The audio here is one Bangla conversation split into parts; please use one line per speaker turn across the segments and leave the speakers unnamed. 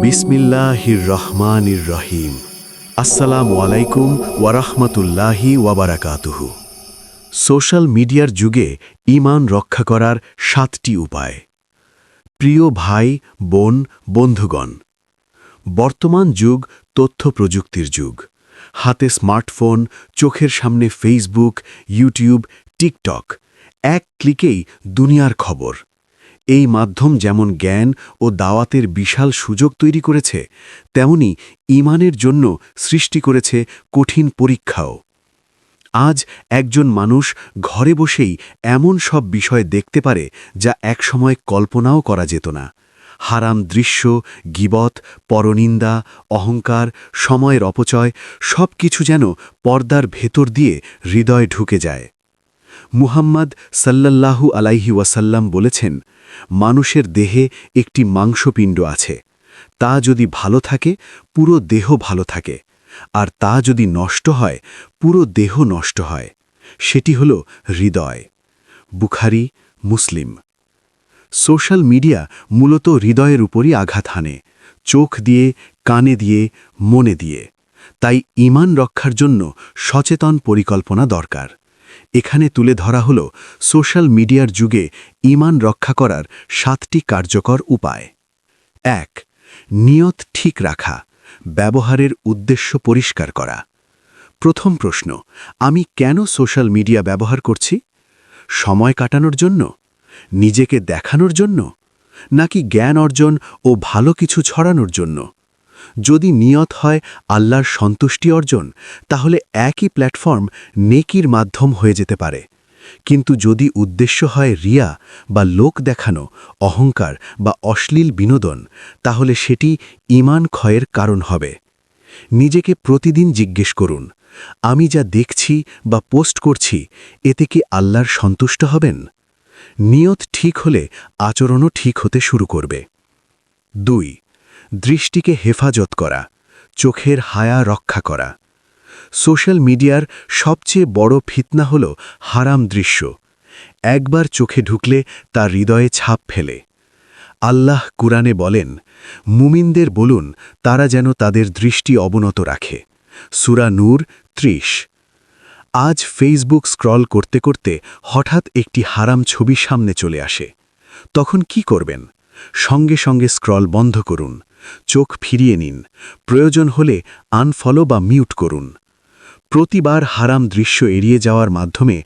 বিসমিল্লাহির রহমানির রহিম। আসসালামু আলাইকুম ওয়ারাহমাতুল্লাহি ওয়াবারাকাতুহু। সোশ্যাল মিডিয়ার যুগে ঈমান রক্ষা করার 7টি উপায়। প্রিয় ভাই, বোন, বন্ধুগণ, বর্তমান যুগ তথ্য প্রযুক্তির যুগ। হাতে স্মার্টফোন, চোখের সামনে ফেসবুক, ইউটিউব, টিকটক। এক ক্লিকেই দুনিয়ার খবর। এই মাধ্যম যেমন জ্ঞান ও দাওয়াতের বিশাল সুযোগ তৈরি করেছে, তেমনি ঈমানের জন্য সৃষ্টি করেছে কঠিন পরীক্ষাও। আজ একজন মানুষ ঘরে বসেই এমন সব বিষয় দেখতে পারে যা একসময় কল্পনাও করা যেত না। হারাম দৃশ্য, গীবত, পরনিন্দা, অহংকার, সময়ের অপচয় সব কিছু যেন পর্দার ভেতর দিয়ে হৃদয়ে ঢুকে যায়। মুহাম্মদ সাল্লাল্লাহু আলাইহি ওয়াসাল্লাম বলেছেন, মানুষের দেহে একটি মাংসপিণ্ড আছে। তা যদি ভালো থাকে, পুরো দেহ ভালো থাকে, আর তা যদি নষ্ট হয়, পুরো দেহ নষ্ট হয়। সেটি হল হৃদয়। বুখারী, মুসলিম। সোশ্যাল মিডিয়া মূলত হৃদয়ের উপরই আঘাত হানে, চোখ দিয়ে, কানে দিয়ে, মনে দিয়ে। তাই ঈমান রক্ষার জন্য সচেতন পরিকল্পনা দরকার। এখানে তুলে ধরা হল সোশ্যাল মিডিয়ার যুগে ঈমান রক্ষা করার 7টি কার্যকর উপায়। 1. নিয়ত ঠিক রাখা, ব্যবহারের উদ্দেশ্য পরিষ্কার করা। প্রথম প্রশ্ন, আমি কেন সোশ্যাল মিডিয়া ব্যবহার করছি? সময় কাটানোর জন্য? নিজেকে দেখানোর জন্য? নাকি জ্ঞান অর্জন ও ভালো কিছু ছড়ানোর জন্য? যদি নিয়ত হয় আল্লাহর সন্তুষ্টি অর্জন, তাহলে একই প্ল্যাটফর্ম নেকির মাধ্যম হয়ে যেতে পারে। কিন্তু যদি উদ্দেশ্য হয় রিয়া বা লোক দেখানো, অহংকার বা অশ্লীল বিনোদন, তাহলে সেটি ঈমান ক্ষয়ের কারণ হবে। নিজেকে প্রতিদিন জিজ্ঞেস করুন, আমি যা দেখছি বা পোস্ট করছি, এতে কি আল্লাহর সন্তুষ্ট হবেন? নিয়ত ঠিক হলে আচরণও ঠিক হতে শুরু করবে। 2. দৃষ্টিকে হেফাজত করা, চোখের হায়া রক্ষা করা। সোশ্যাল মিডিয়ার সবচেয়ে বড় ফিতনা হল হারাম দৃশ্য। একবার চোখে ঢুকলে তা হৃদয়ে ছাপ ফেলে। আল্লাহ কুরআনে বলেন, মুমিনদের বলুন তারা যেন তাদের দৃষ্টি অবনত রাখে। সূরা নূর 30। আজ ফেসবুক স্ক্রল করতে করতে হঠাৎ একটি হারাম ছবি সামনে চলে আসে। তখন কি করবেন? সঙ্গে সঙ্গে স্ক্রল বন্ধ করুন, চোখ ফিরিয়ে নিন, প্রয়োজন হলে আনফলো বা মিউট করুন। প্রতিবার হারাম দৃশ্য এড়িয়ে যাওয়ার মাধ্যমে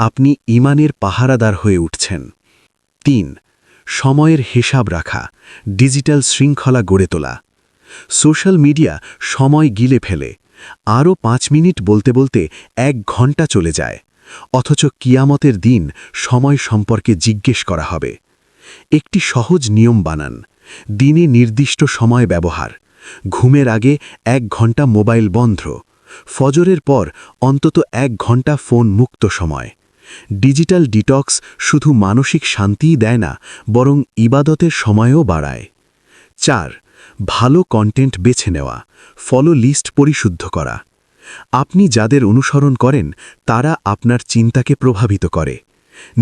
আপনি ঈমানের পাহারাদার হয়ে উঠছেন। 3. সময়ের হিসাব রাখা, ডিজিটাল শৃঙ্খলা গড়ে তোলা। সোশ্যাল মিডিয়া সময় গিলে ফেলে। আরও 5 মিনিট বলতে বলতে 1 ঘন্টা চলে যায়, অথচ কিয়ামতের দিন সময় সম্পর্কে জিজ্ঞেস করা হবে। একটি সহজ নিয়ম বানান, দিনে নির্দিষ্ট সময় ব্যবহার। ঘুমের আগে 1 ঘন্টা মোবাইল বন্ধ, ফজরের পর অন্তত 1 ঘন্টা ফোন মুক্ত সময়। ডিজিটাল ডিটক্স শুধু মানসিক শান্তিই দেয় না, বরং ইবাদতের সময়ও বাড়ায়। 4. ভালো কন্টেন্ট বেছে নেওয়া, ফলো লিস্ট পরিশুদ্ধ করা। আপনি যাদের অনুসরণ করেন তারা আপনার চিন্তাকে প্রভাবিত করে।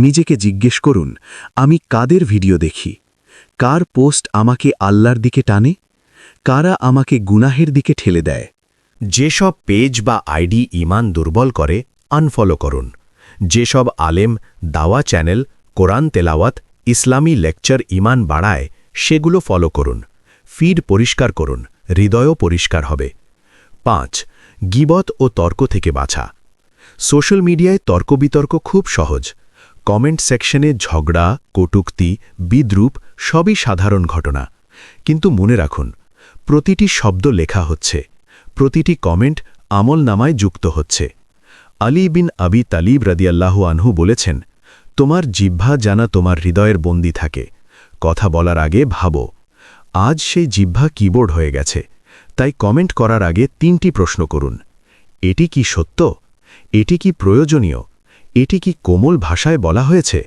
নিজেকে জিজ্ঞেস করুন, আমি কাদের ভিডিও দেখি? কার পোস্ট আমাকে আল্লাহর দিকে টানে? কারা আমাকে গুনাহের দিকে ঠেলে দেয়?
যেসব পেজ বা আইডি ঈমান দুর্বল করে, আনফলো করুন। যেসব আলেম, দাওয়া চ্যানেল, কোরআন তেলাওয়াত, ইসলামী লেকচার ঈমান বাড়ায়, সেগুলো ফলো করুন। ফিড পরিষ্কার করুন, হৃদয়ও পরিষ্কার হবে। 5. গীবত ও তর্ক থেকে বাঁচা। সোশ্যাল মিডিয়ায় তর্ক-বিতর্ক খুব সহজ। কমেন্ট সেকশনে ঝগড়া, কটূক্তি, বিদ্রূপ সবই সাধারণ ঘটনা। কিন্তু মনে রাখুন, প্রতিটি শব্দ লেখা হচ্ছে, প্রতিটি কমেন্ট আমলনামায় যুক্ত হচ্ছে। আলী বিন আবি তালিব রাদিয়াল্লাহু আনহু বলেছেন, তোমার জিহ্বা জানা তোমার হৃদয়ের বন্দী থাকে। কথা বলার আগে ভাবো। আজ সেই জিহ্বা কিবোর্ড হয়ে গেছে। তাই কমেন্ট করার আগে 3টি প্রশ্ন করুন। এটি কি সত্য? এটি কি প্রয়োজনীয়? এটি কি কোমল ভাষায় বলা হয়েছে?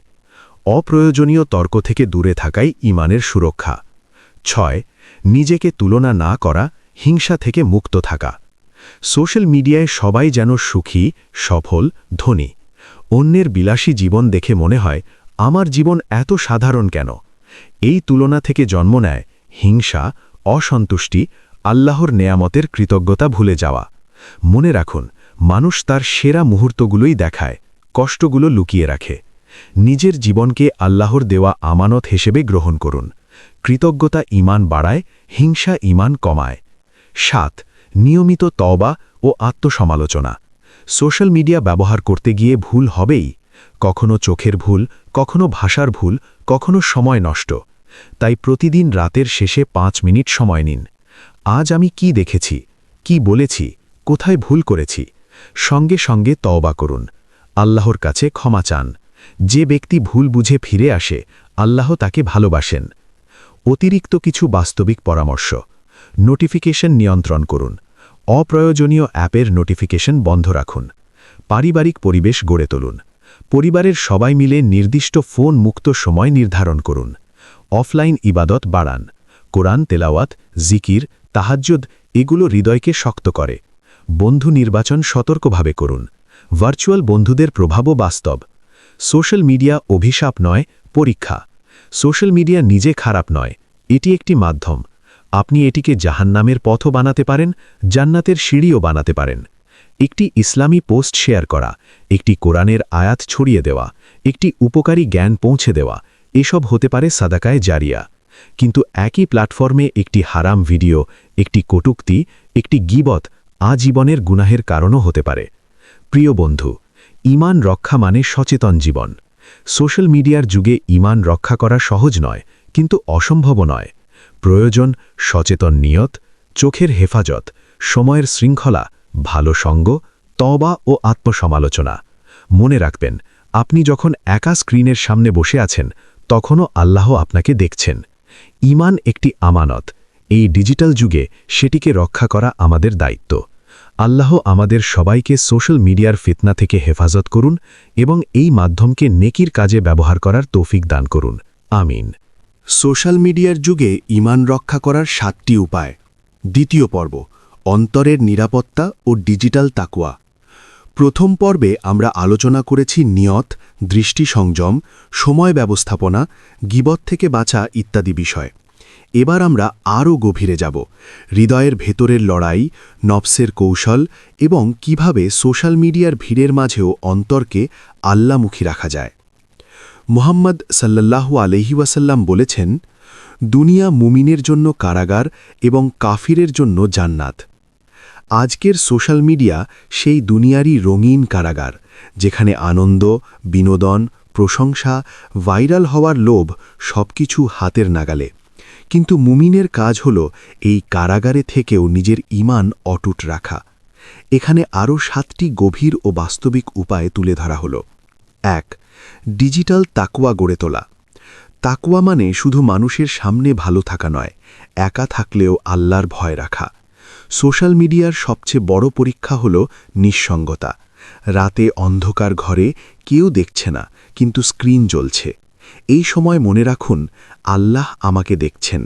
অপ্রয়োজনীয় তর্ক থেকে দূরে থাকাই ঈমানের সুরক্ষা। 6. নিজেকে তুলনা না করা, হিংসা থেকে মুক্ত থাকা। সোশ্যাল মিডিয়ায় সবাই যেন সুখী, সফল, ধনী। অন্যের বিলাসী জীবন দেখে মনে হয়, আমার জীবন এত সাধারণ কেন? এই তুলনা থেকে জন্ম নেয় হিংসা, অসন্তুষ্টি, আল্লাহর নেয়ামতের কৃতজ্ঞতা ভুলে যাওয়া। মনে রাখুন, মানুষ তার সেরা মুহূর্তগুলোই দেখায়, কষ্টগুলো লুকিয়ে রাখে। নিজের জীবনকে আল্লাহর দেওয়া আমানত হিসেবে গ্রহণ করুন। কৃতজ্ঞতা ঈমান বাড়ায়, হিংসা ঈমান কমায়। ৭. নিয়মিত তওবা ও আত্মসমালোচনা। সোশ্যাল মিডিয়া ব্যবহার করতে গিয়ে ভুল হবেই। কখনো চোখের ভুল, কখনো ভাষার ভুল, কখনো সময় নষ্ট। তাই প্রতিদিন রাতের শেষে ৫ মিনিট সময় নিন। আজ আমি কি দেখেছি, কি বলেছি, কোথায় ভুল করেছি, সঙ্গে সঙ্গে তওবা করুন। আল্লাহর কাছে ক্ষমা চান। যে ব্যক্তি ভুল বুঝে ফিরে আসে, আল্লাহ তাকে ভালোবাসেন। অতিরিক্ত কিছু বাস্তবিক পরামর্শ। নোটিফিকেশন নিয়ন্ত্রণ করুন। অপ্রয়োজনীয় অ্যাপের নোটিফিকেশন বন্ধ রাখুন। পারিবারিক পরিবেশ গড়ে তুলুন। পরিবারের সবাই মিলে নির্দিষ্ট ফোন মুক্ত সময় নির্ধারণ করুন। অফলাইন ইবাদত বাড়ান। কোরআন তেলাওয়াত, জিকির, তাহাজ্জুদ এগুলো হৃদয়কে শক্ত করে। বন্ধু নির্বাচন সতর্কভাবে করুন। ভার্চুয়াল বন্ধুদের প্রভাবও বাস্তব। সোশ্যাল মিডিয়া অভিশাপ নয়, পরীক্ষা। সোশ্যাল মিডিয়া নিজে খারাপ নয়, এটি একটি মাধ্যম। আপনি এটিকে জাহান্নামের পথও বানাতে পারেন, জান্নাতের সিঁড়িও বানাতে পারেন। একটি ইসলামী পোস্ট শেয়ার করা, একটি কোরআনের আয়াত ছড়িয়ে দেওয়া, একটি উপকারী জ্ঞান পৌঁছে দেওয়া, এসব হতে পারে সাদাকায়ে জারিয়া। কিন্তু একই প্ল্যাটফর্মে একটি হারাম ভিডিও, একটি কটূক্তি, একটি গীবত আজীবনের গুনাহের কারণও হতে পারে। প্রিয় বন্ধু, ঈমান রক্ষা মানে সচেতন জীবন। সোশ্যাল মিডিয়ার যুগে ঈমান রক্ষা করা সহজ নয়, কিন্তু অসম্ভব নয়। প্রয়োজন সচেতন নিয়ত, চোখের হেফাজত, সময়ের শৃঙ্খলা, ভালো সঙ্গ, তওবা ও আত্মসমালোচনা। মনে রাখবেন, আপনি যখন একা স্ক্রিনের সামনে বসে আছেন, তখনও আল্লাহ আপনাকে দেখছেন। ঈমান একটি আমানত। এই ডিজিটাল যুগে সেটিকে রক্ষা করা আমাদের দায়িত্ব। আল্লাহ আমাদের সবাইকে সোশ্যাল মিডিয়ার ফিতনা থেকে হেফাজত করুন এবং এই মাধ্যমকে নেকির কাজে ব্যবহার করার তৌফিক দান করুন। আমিন।
সোশ্যাল মিডিয়ার যুগে ঈমান রক্ষা করার ৭টি উপায়। দ্বিতীয় পর্ব, অন্তরের নিরাপত্তা ও ডিজিটাল তাকওয়া। প্রথম পর্বে আমরা আলোচনা করেছি নিয়ত, দৃষ্টি সংযম, সময় ব্যবস্থাপনা, গীবত থেকে বাঁচা ইত্যাদি বিষয়। এবার আমরা আরও গভীরে যাব। হৃদয়ের ভেতরের লড়াই, নফসের কৌশল এবং কিভাবে সোশ্যাল মিডিয়ার ভিড়ের মাঝেও অন্তরকে আল্লামুখী রাখা যায়। মুহাম্মদ সাল্লাল্লাহু আলাইহি ওয়াসাল্লাম বলেছেন, দুনিয়া মুমিনের জন্য কারাগার এবং কাফিরের জন্য জান্নাত। আজকের সোশ্যাল মিডিয়া সেই দুনিয়ারই রঙিন কারাগার, যেখানে আনন্দ, বিনোদন, প্রশংসা, ভাইরাল হওয়ার লোভ সবকিছু হাতের নাগালে। কিন্তু মুমিনের কাজ হল এই কারাগারে থেকেও নিজের ঈমান অটুট রাখা। এখানে আরও ৭টি গভীর ও বাস্তবিক উপায় তুলে ধরা হল। ১. ডিজিটাল তাকওয়া গড়ে তোলা। তাকওয়া মানে শুধু মানুষের সামনে ভালো থাকা নয়, একা থাকলেও আল্লাহর ভয় রাখা। সোশ্যাল মিডিয়ার সবচেয়ে বড় পরীক্ষা হল নিঃসঙ্গতা। রাতে অন্ধকার ঘরে কেউ দেখছে না, কিন্তু স্ক্রিন জ্বলছে। এই সময় মনে রাখুন, আল্লাহ আমাকে দেখছেন।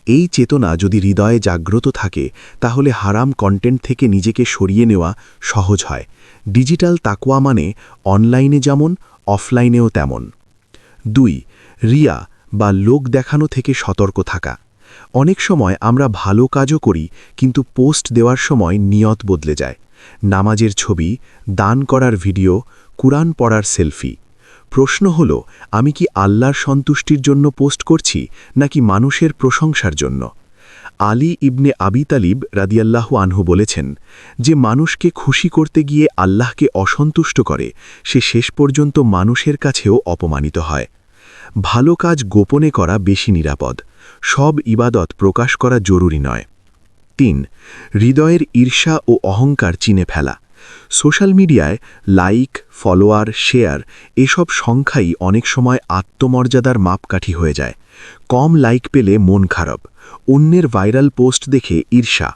এই চেতনা যদি হৃদয়ে জাগ্রত থাকে, তাহলে হারাম কন্টেন্ট থেকে নিজেকে সরিয়ে নেওয়া সহজ হয়। ডিজিটাল তাকওয়া মানে অনলাইনে যেমন, অফলাইনেও তেমন। ২. রিয়া বা লোক দেখানো থেকে সতর্ক থাকা। অনেক সময় আমরা ভালো কাজও করি, কিন্তু পোস্ট দেওয়ার সময় নিয়ত বদলে যায়। নামাজের ছবি, দান করার ভিডিও, কুরআন পড়ার সেলফি। প্রশ্ন হল, আমি কি আল্লাহর সন্তুষ্টির জন্য পোস্ট করছি, নাকি মানুষের প্রশংসার জন্য? আলী ইবনে আবি তালিব রাদিয়াল্লাহু আনহু বলেছেন, যে মানুষকে খুশি করতে গিয়ে আল্লাহকে অসন্তুষ্ট করে, সে শেষ পর্যন্ত মানুষের কাছেও অপমানিত হয়। ভালো কাজ গোপনে করা বেশি নিরাপদ। সব ইবাদত প্রকাশ করা জরুরি নয়। ৩. হৃদয়ের ঈর্ষা ও অহংকার চিনে ফেলা। সোশ্যাল মিডিয়ায় লাইক, ফলোয়ার, শেয়ার এসব সংখ্যাই অনেক সময় আত্মমর্যাদার মাপকাঠি হয়ে যায়। কম লাইক পেলে মন খারাপ, অন্যের ভাইরাল পোস্ট দেখে ঈর্ষা,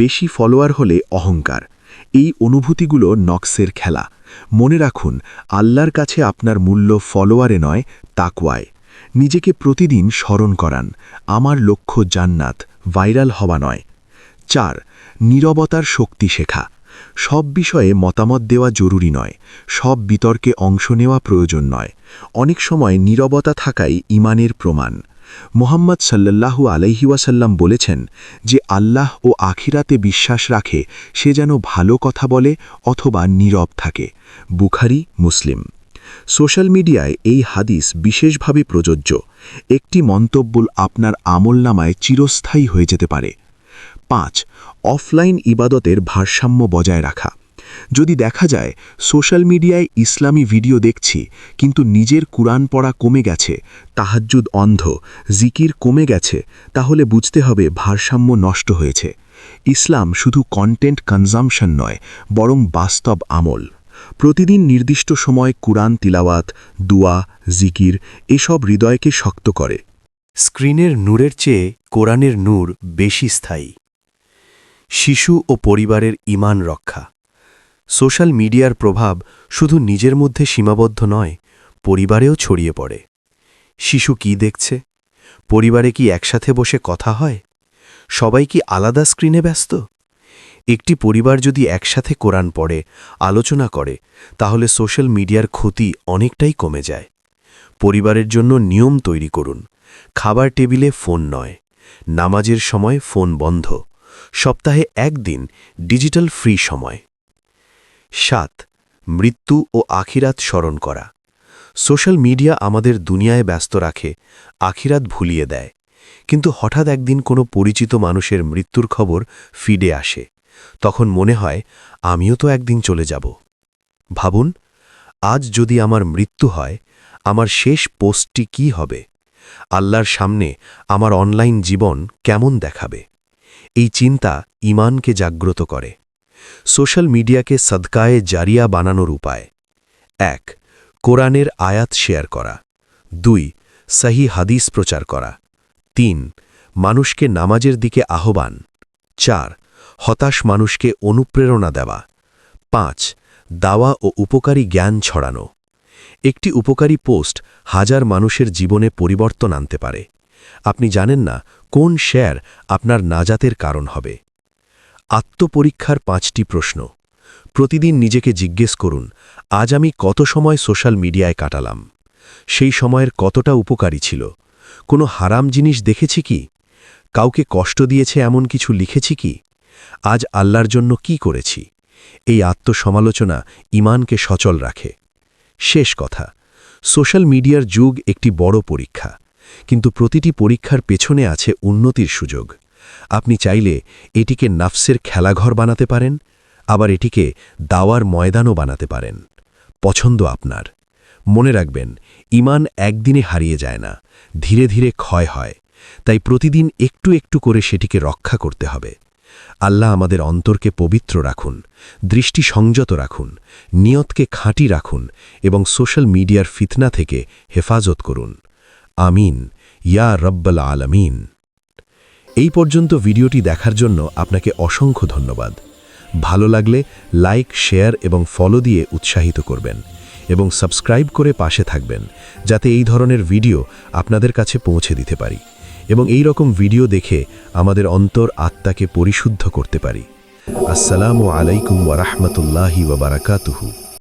বেশি ফলোয়ার হলে অহংকার। এই অনুভূতিগুলো নকশের খেলা। মনে রাখুন, আল্লাহর কাছে আপনার মূল্য ফলোয়ারে নয়, তাকওয়ায়। নিজেকে প্রতিদিন স্মরণ করান, আমার লক্ষ্য জান্নাত, ভাইরাল হওয়া নয়। ৪. নীরবতার শক্তি শেখা। সব বিষয়ে মতামত দেওয়া জরুরি নয়, সব বিতর্কে অংশ নেওয়া প্রয়োজন নয়। অনেক সময় নীরবতা থাকাই ঈমানের প্রমাণ। মুহাম্মদ সাল্লাল্লাহু আলাইহি ওয়াসাল্লাম বলেছেন যে আল্লাহ ও আখিরাতে বিশ্বাস রাখে সে যেন ভালো কথা বলে অথবা নীরব থাকে। বুখারী, মুসলিম। সোশ্যাল মিডিয়ায় এই হাদিস বিশেষভাবে প্রযোজ্য। একটি মন্তব্য আপনার আমলনামায় চিরস্থায়ী হয়ে যেতে পারে। 5. অফলাইন ইবাদতের ভারসাম্য বজায় রাখা। যদি দেখা যায় সোশ্যাল মিডিয়ায় ইসলামী ভিডিও দেখছি কিন্তু নিজের কুরআন পড়া কমে গেছে, তাহাজ্জুদ অন্ধ, জিকির কমে গেছে, তাহলে বুঝতে হবে ভারসাম্য নষ্ট হয়েছে। ইসলাম শুধু কন্টেন্ট কনজামশন নয়, বরং বাস্তব আমল। প্রতিদিন নির্দিষ্ট সময় কুরআন তিলাওয়াত, দুয়া, জিকির এসব হৃদয়কে শক্ত করে।
স্ক্রিনের নূরের চেয়ে কোরআনের নূর বেশি স্থায়ী। শিশু ও পরিবারের ঈমান রক্ষা। সোশ্যাল মিডিয়ার প্রভাব শুধু নিজের মধ্যে সীমাবদ্ধ নয়, পরিবারেও ছড়িয়ে পড়ে। শিশু কি দেখছে? পরিবারে কি একসাথে বসে কথা হয়? সবাই কি আলাদা স্ক্রিনে ব্যস্ত? একটি পরিবার যদি একসাথে কোরআন পড়ে, আলোচনা করে, তাহলে সোশ্যাল মিডিয়ার ক্ষতি অনেকটাই কমে যায়। পরিবারের জন্য নিয়ম তৈরি করুন। খাবার টেবিলে ফোন নয়, নামাজের সময় ফোন বন্ধ, সপ্তাহে একদিন ডিজিটাল ফ্রি সময়। 7. মৃত্যু ও আখিরাত স্মরণ করা। সোশ্যাল মিডিয়া আমাদের দুনিয়ায় ব্যস্ত রাখে, আখিরাত ভুলিয়ে দেয়। কিন্তু হঠাৎ একদিন কোনো পরিচিত মানুষের মৃত্যুর খবর ফিডে আসে, তখন মনে হয় আমিও তো একদিন চলে যাব। ভাবুন, আজ যদি আমার মৃত্যু হয়, আমার শেষ পোস্টটি কি হবে? আল্লাহর সামনে আমার অনলাইন জীবন কেমন দেখাবে? এই চিন্তা ঈমানকে জাগ্রত করে। সোশ্যাল মিডিয়াকে সদকায়ে জারিয়া বানানোর উপায়: 1. কোরআনের আয়াত শেয়ার করা। 2. সহি হাদিস প্রচার করা। 3. মানুষকে নামাজের দিকে আহ্বান। 4. হতাশ মানুষকে অনুপ্রেরণা দেওয়া। 5. দাওয়া ও উপকারী জ্ঞান ছড়ানো। একটি উপকারী পোস্ট হাজার মানুষের জীবনে পরিবর্তন আনতে পারে। আপনি জানেন না কোন শেয়ার আপনার নাজাতের কারণ হবে। আত্মপরীক্ষার 5টি প্রশ্ন। প্রতিদিন নিজেকে জিজ্ঞেস করুন, আজ আমি কত সময় সোশ্যাল মিডিয়ায় কাটালাম? সেই সময়ের কতটা উপকারী ছিল? কোনো হারাম জিনিস দেখেছি কি? কাউকে কষ্ট দিয়েছে এমন কিছু লিখেছি কি? আজ আল্লাহর জন্য কি করেছি? এই আত্মসমালোচনা ঈমানকে সচল রাখে। শেষ কথা, সোশ্যাল মিডিয়ার যুগ একটি বড় পরীক্ষা, কিন্তু প্রতিটি পরীক্ষার পেছনে আছে উন্নতির সুযোগ। আপনি চাইলে এটিকে নাফসের খেলাঘর বানাতে পারেন, আবার এটিকে দাওয়ার ময়দানও বানাতে পারেন। পছন্দ আপনার। মনে রাখবেন, ঈমান একদিনে হারিয়ে যায় না, ধীরে ধীরে ক্ষয় হয়। তাই প্রতিদিন একটু একটু করে সেটিকে রক্ষা করতে হবে। আল্লাহ আমাদের অন্তরকে পবিত্র রাখুন, দৃষ্টি সংযত রাখুন, নিয়তকে খাঁটি রাখুন এবং সোশ্যাল মিডিয়ার ফিতনা থেকে হেফাজত করুন। আমিন, ইয়া রব্বাল আলামিন। এই পর্যন্ত ভিডিওটি দেখার জন্য আপনাকে অসংখ্য ধন্যবাদ। ভালো লাগলে লাইক, শেয়ার এবং ফলো দিয়ে উৎসাহিত করবেন এবং সাবস্ক্রাইব করে পাশে থাকবেন, যাতে এই ধরনের ভিডিও আপনাদের কাছে পৌঁছে দিতে পারি এবং এই রকম ভিডিও দেখে আমাদের অন্তর আত্মাকে পরিশুদ্ধ করতে পারি। আসসালামু আলাইকুম ওয়া রাহমাতুল্লাহি ওয়া বারাকাতুহু।